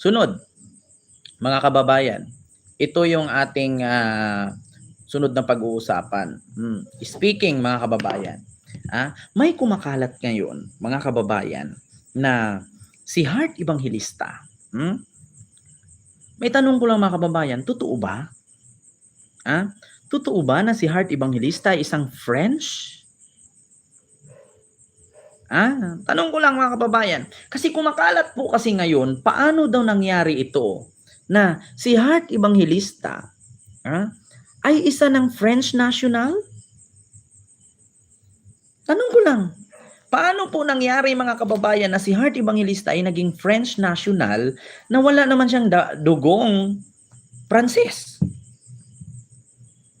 Sunod, mga kababayan, ito yung ating sunod na pag-uusapan. Speaking, mga kababayan, may kumakalat ngayon, mga kababayan, na si Heart Evangelista. May tanong ko lang, mga kababayan, totoo ba? Totoo ba na si Heart Evangelista ay isang French? Tanong ko lang, mga kababayan. Kasi kumakalat po kasi ngayon, paano daw nangyari ito na si Heart Evangelista ay isa ng French national? Tanong ko lang, paano po nangyari, mga kababayan, na si Heart Evangelista ay naging French national na wala naman siyang dugong Pranses?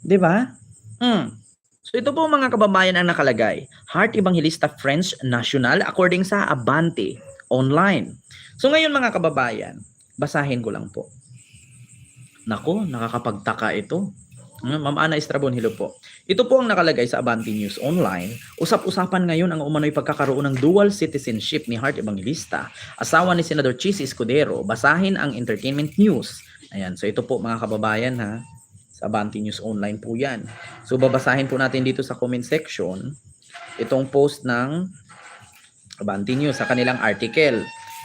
'Di ba? So ito po, mga kababayan, ang nakalagay. Heart Evangelista French national according sa Abante online. So ngayon, mga kababayan, basahin ko lang po. Nako, nakakapagtaka ito. Ma'am Ana Estrabon, hello po. Ito po ang nakalagay sa Abante News Online. Usap-usapan ngayon ang umano'y pagkakaroon ng dual citizenship ni Heart Evangelista, asawa ni Senador Chis Escudero. Basahin ang entertainment news. Ayan, so ito po, mga kababayan, sa Abante News Online po yan. So babasahin po natin dito sa comment section itong post ng Abante News sa kanilang article.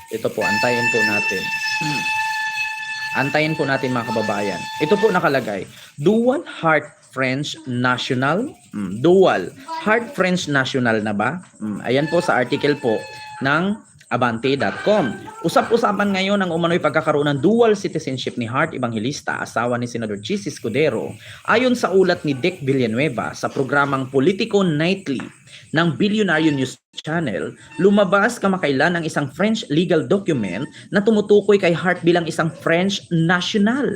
Ito po, antayin po natin. Antayin po natin, mga kababayan. Ito po nakalagay. Dual Heart French National. Dual Heart French National na ba? Ayan po sa article po ng Abante.com. Usap-usapan ngayon ang umano'y pagkakaroon ng dual citizenship ni Heart Evangelista, asawa ni Senador Chis Escudero, ayon sa ulat ni Dick Villanueva sa programang Politico Nightly ng Billionaire News Channel. Lumabas kamakailan ang isang French legal document na tumutukoy kay Heart bilang isang French national.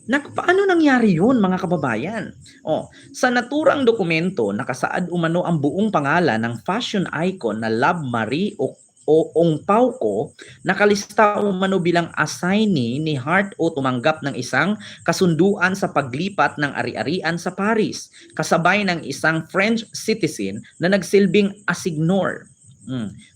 Paano nangyari yun, mga kababayan? Sa naturang dokumento, nakasaad umano ang buong pangalan ng fashion icon na Love Marie Ong Pauco, nakalista umano bilang assignee ni Heart o tumanggap ng isang kasunduan sa paglipat ng ari-arian sa Paris, kasabay ng isang French citizen na nagsilbing assignor.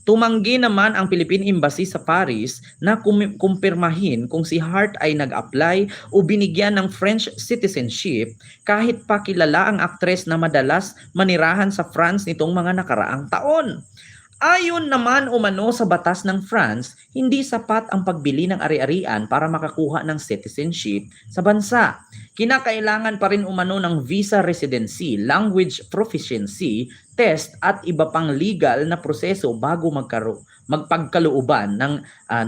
Tumanggi naman ang Philippine Embassy sa Paris na kumpirmahin kung si Heart ay nag-apply o binigyan ng French citizenship, kahit pa kilala ang aktres na madalas manirahan sa France nitong mga nakaraang taon. Ayon naman umano sa batas ng France, hindi sapat ang pagbili ng ari-arian para makakuha ng citizenship sa bansa. Kinakailangan pa rin umano ng visa residency, language proficiency, test at iba pang legal na proseso bago magpagkalooban ng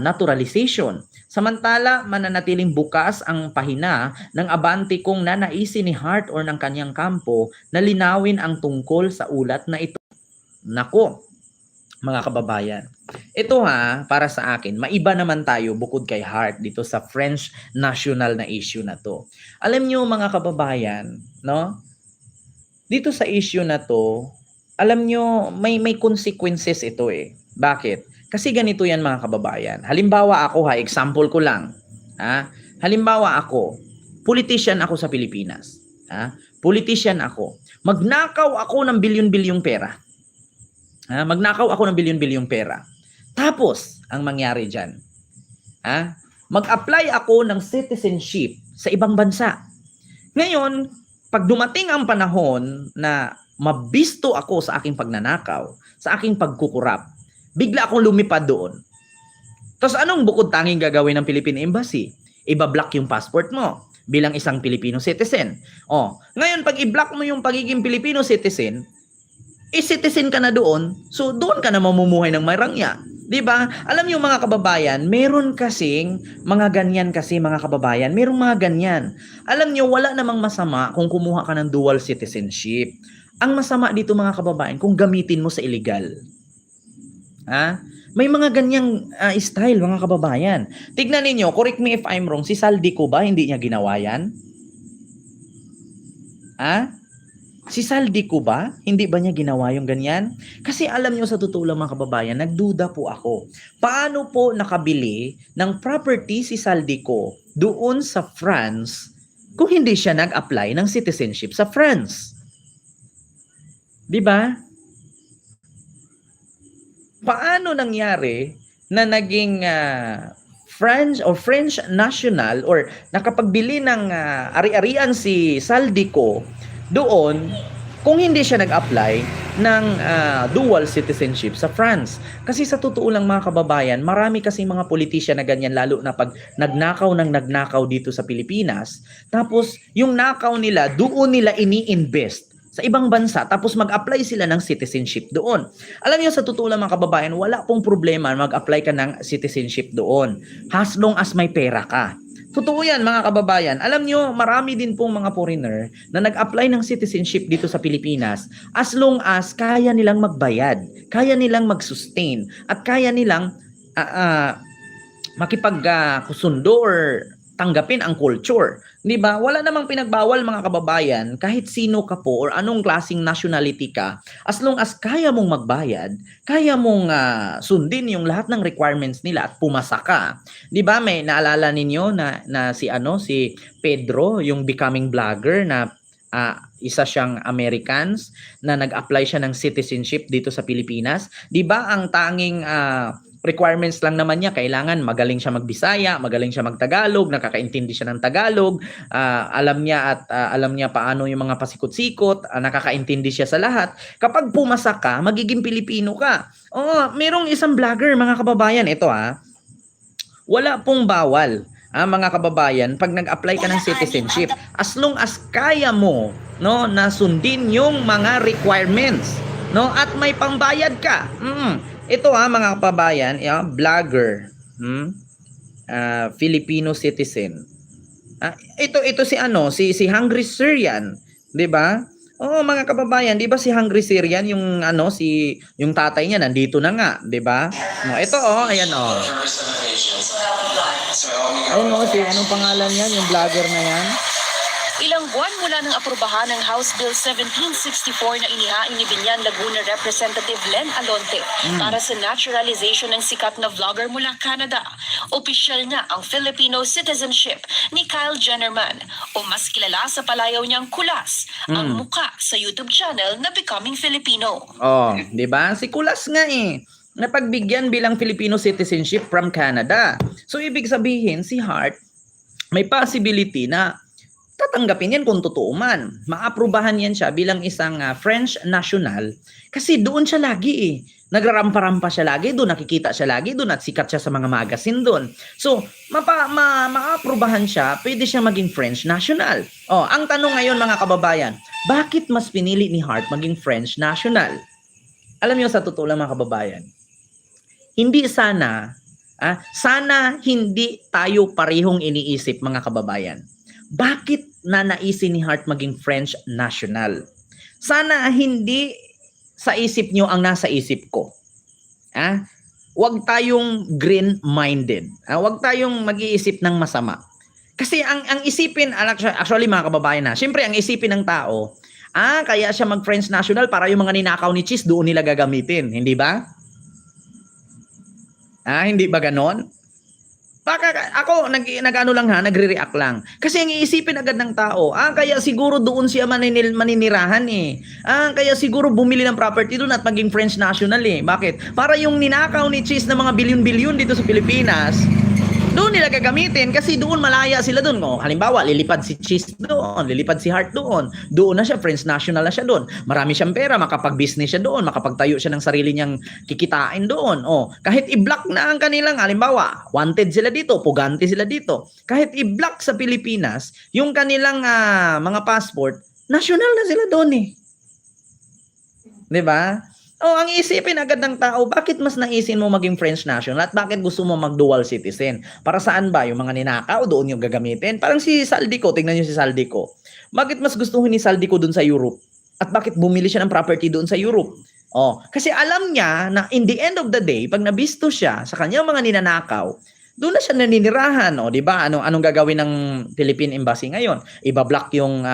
naturalization. Samantala, mananatiling bukas ang pahina ng Abante kung nanaisin ni Heart or ng kanyang kampo na linawin ang tungkol sa ulat na ito. Nako, mga kababayan, ito para sa akin, maiba naman tayo bukod kay Heart dito sa French national na issue na to. Alam nyo, mga kababayan, no? Dito sa issue na to, alam nyo, may consequences ito eh. Bakit? Kasi ganito yan, mga kababayan. Halimbawa ako, example ko lang. Halimbawa ako, politician ako sa Pilipinas. Politician ako. Magnakaw ako ng bilyon-bilyong pera. Magnakaw ako ng bilyon-bilyong pera. Tapos, ang mangyari dyan, mag-apply ako ng citizenship sa ibang bansa. Ngayon, pag dumating ang panahon na mabisto ako sa aking pagnanakaw, sa aking pagkukurap, bigla akong lumipad doon. Tapos anong bukod tanging gagawin ng Philippine Embassy? Iba-block yung passport mo bilang isang Filipino citizen. Ngayon, pag i-block mo yung pagiging Filipino citizen, citizen ka na doon, so doon ka na mamumuhay ng marangya. 'Di ba? Alam niyo, mga kababayan, meron kasing mga ganyan kasi, mga kababayan, merong mga ganyan. Alam niyo, wala namang masama kung kumuha ka ng dual citizenship. Ang masama dito, mga kababayan, kung gamitin mo sa illegal. May mga ganyang style, mga kababayan. Tignan ninyo, correct me if I'm wrong, si Saldico ba hindi niya ginawa yan? Si Saldico ba? Hindi ba niya ginawa yung ganyan? Kasi alam niyo, sa totoo lang, mga kababayan, nagduda po ako. Paano po nakabili ng property si Saldico doon sa France kung hindi siya nag-apply ng citizenship sa France? 'Di ba? Paano nangyari na naging French national or nakapagbili ng ari-arian si Saldico doon kung hindi siya nag-apply ng dual citizenship sa France. Kasi sa totoo lang mga kababayan, marami kasi mga politisyan na ganyan, lalo na pag nagnakaw dito sa Pilipinas, tapos yung nakaw nila, doon nila ini-invest sa ibang bansa, tapos mag-apply sila ng citizenship doon. Alam niyo, sa totoo lang mga kababayan, wala pong problema mag-apply ka ng citizenship doon, as long as may pera ka. Totoo yan mga kababayan. Alam nyo, marami din pong mga foreigner na nag-apply ng citizenship dito sa Pilipinas as long as kaya nilang magbayad, kaya nilang mag-sustain, at kaya nilang makipagkusundo or tanggapin ang culture. 'Di ba? Wala namang pinagbawal mga kababayan kahit sino ka po or anong klaseng nationality ka, as long as kaya mong magbayad, kaya mong sundin yung lahat ng requirements nila at pumasa ka. 'Di ba? May naalala ninyo na si Pedro, yung becoming vlogger na isa siyang Americans na nag-apply siya ng citizenship dito sa Pilipinas. 'Di ba ang tanging requirements lang naman niya, kailangan magaling siya magbisaya, magaling siya magtagalog, nakakaintindi siya ng Tagalog, alam niya paano yung mga pasikot-sikot, nakakaintindi siya sa lahat. Kapag pumasa ka, magiging Pilipino ka. Merong isang vlogger mga kababayan, ito wala pong bawal. Mga kababayan, pag nag-apply ka ng citizenship, as long as kaya mo, no, na sundin yung mga requirements, no, at may pambayad ka. Ito mga kababayan, vlogger, Filipino citizen. Ito si Hungry Syrian, 'di ba? Mga kababayan, 'di ba si Hungry Syrian yung yung tatay niya nandito na nga, 'di ba? Ito ayan anong pangalan niyan, yung vlogger na yan? Ilang buwan mula nang aprubahan ng House Bill 1764 na inihain ni Biñan Laguna Representative Len Alonte para sa naturalization ng sikat na vlogger mula Canada. Opisyal na ang Filipino citizenship ni Kyle Jennerman, o mas kilala sa palayaw niyang Kulas, ang muka sa YouTube channel na Becoming Filipino. Di ba? Si Kulas nga napagbigyan bilang Filipino citizenship from Canada. So ibig sabihin si Hart may possibility na tatanggapin yan kung totoo man. Maaprubahan yan siya bilang isang French national kasi doon siya lagi Nagrarampa-rampa siya lagi doon, nakikita siya lagi doon at sikat siya sa mga magazine doon. So, maaprubahan siya, pwede siya maging French national. Ang tanong ngayon mga kababayan, bakit mas pinili ni Hart maging French national? Alam niyo sa totoo lang mga kababayan, hindi sana hindi tayo parehong iniisip mga kababayan. Bakit naisin ni Hart maging French national? Sana hindi sa isip nyo ang nasa isip ko. Huwag tayong green-minded. Huwag tayong mag-iisip ng masama. Kasi ang isipin, actually mga kababayan siyempre ang isipin ng tao, kaya siya mag-French national para yung mga ninakaw ni Cheese doon nila gagamitin. Hindi ba? Hindi ba ganon? Baka ako nagre-react lang. Kasi ang iisipin agad ng tao, kaya siguro doon siya maninirahan kaya siguro bumili ng property doon at maging French national Bakit? Para yung ninakaw ni Cheese na mga bilyon-bilyon dito sa Pilipinas, doon nila gagamitin kasi doon malaya sila doon. Halimbawa, lilipad si Cheese doon, lilipad si Hart doon. Doon na siya, French national na siya doon. Marami siyang pera, makapag-business siya doon, makapagtayo siya ng sarili niyang kikitain doon. Kahit i-block na ang kanilang, halimbawa, wanted sila dito, pugante sila dito. Kahit i-block sa Pilipinas, yung kanilang mga passport, national na sila doon 'Di ba? Ang isipin agad ng tao, bakit mas naisin mo maging French national at bakit gusto mo mag-dual citizen? Para saan ba? Yung mga ninakaw, doon yung gagamitin? Parang si Saldico, tingnan nyo si Saldico. Bakit mas gusto ni Saldico doon sa Europe? At bakit bumili siya ng property doon sa Europe? Kasi alam niya na in the end of the day, pag nabisto siya sa kanyang mga ninanakaw, doon na siya naninirahan. Di ba? Anong gagawin ng Philippine Embassy ngayon? Ibablock yung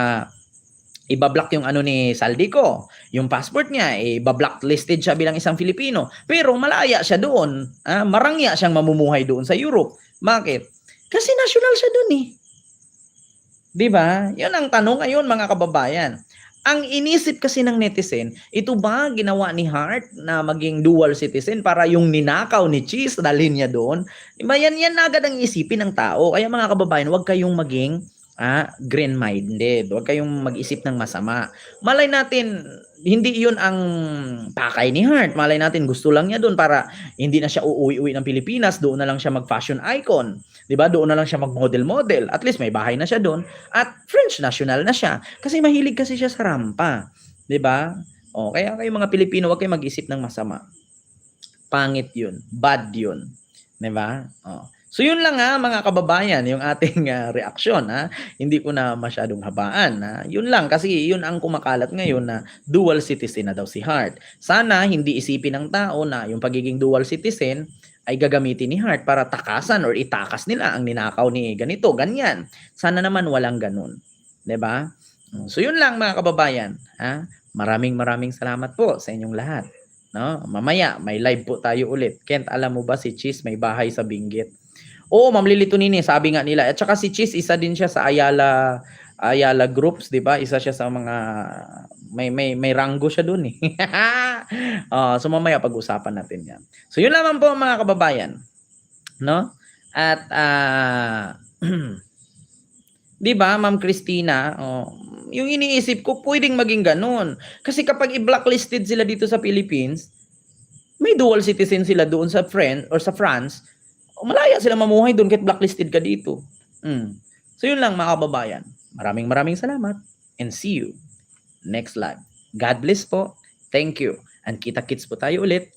ni Saldico, yung passport niya, iba-blacklisted siya bilang isang Filipino. Pero malaya siya doon, marangya siyang mamumuhay doon sa Europe. Bakit? Kasi national siya doon 'Di ba? 'Yun ang tanong ngayon mga kababayan. Ang inisip kasi ng netizen, ito ba ginawa ni Hart na maging dual citizen para yung ninakaw ni Cheese dalhin niya doon? Diba, yan na agad ang isipin ng tao. Kaya mga kababayan, huwag kayong maging green-minded. Huwag kayong mag-isip ng masama. Malay natin, hindi iyon ang pakay ni Hart. Malay natin, gusto lang niya doon para hindi na siya uuwi-uwi ng Pilipinas. Doon na lang siya mag-fashion icon. Diba? Doon na lang siya mag-model-model. At least may bahay na siya doon. At French national na siya. Kasi mahilig kasi siya sa rampa. 'Di ba? O, kaya kayo mga Pilipino, huwag kayong mag-isip ng masama. Pangit 'yun. Bad 'yun. 'Di ba? O. So yun lang mga kababayan, yung ating reaksyon Hindi ko na masyadong habaan. Yun lang kasi yun ang kumakalat ngayon na dual citizen na daw si Hart. Sana hindi isipin ng tao na yung pagiging dual citizen ay gagamitin ni Hart para takasan or itakas nila ang ninakaw ni ganito, ganyan. Sana naman walang ganun. 'Di ba? So yun lang mga kababayan, Maraming salamat po sa inyong lahat. No? Mamaya may live po tayo ulit. Kent, alam mo ba si Cheese may bahay sa Benguet? Oo, Ma'am Lily Tunini, sabi nga nila. At saka si Cheese, isa din siya sa Ayala groups, 'di ba? Isa siya sa mga may ranggo siya doon eh. So mamaya pag-usapan natin 'yan. So yun lamang po mga kababayan, no? At 'di ba, Ma'am Christina, yung iniisip ko pwedeng maging ganun. Kasi kapag i-blacklisted sila dito sa Philippines, may dual citizen sila doon sa France, malaya sila mamuhay doon kahit blacklisted ka dito. So yun lang mga kababayan. Maraming salamat and see you next live. God bless po. Thank you. And kita-kits po tayo ulit